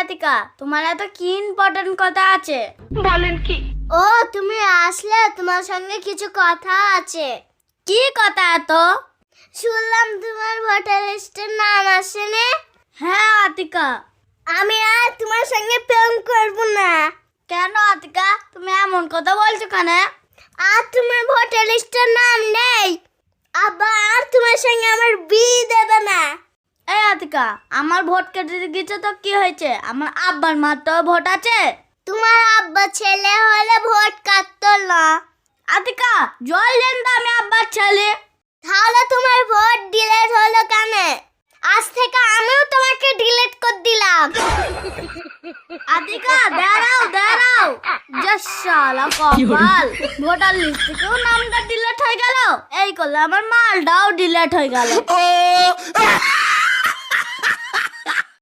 আতিকা, তোমার এত কি ইম্পর্টেন্ট কথা আছে? বলেন কি? ও তুমি আসলে, তোমার সঙ্গে কিছু কথা আছে। কি কথা এত? শুনলাম তোমার ভোটার লিস্টের নাম আসেনি। হ্যাঁ আতিকা, আমি আর তোমার সঙ্গে প্রেম করব না। কেন আতিকা, তুমি এমন কথা বলছো কেন? আর তোমার ভোটার লিস্টের নাম নেই, আব্বা আর তোমার সঙ্গে আমার বিয়ে দেবে না। এই আতিকা, আমার ভোট কেটে গেছে তো কি হয়েছে? আমার আব্বার মাত্র ভোট আছে। তোমার আব্বা ছেলে হলে ভোট কাটতো না। আতিকা, জল দেন তো, আমি আব্বার ছেলে। তাহলে তোমার ভোট ডিলিট হলো কেন? আজ থেকে আমিও তোমাকে ডিলিট করে দিলাম। আতিকা দাঁড়াও দাঁড়াও, শালা কপাল, ভোটার লিস্ট থেকেও নামটা ডিলিট হয়ে গেল। এই করলে আমার মালটাও ডিলিট হয়ে গেল।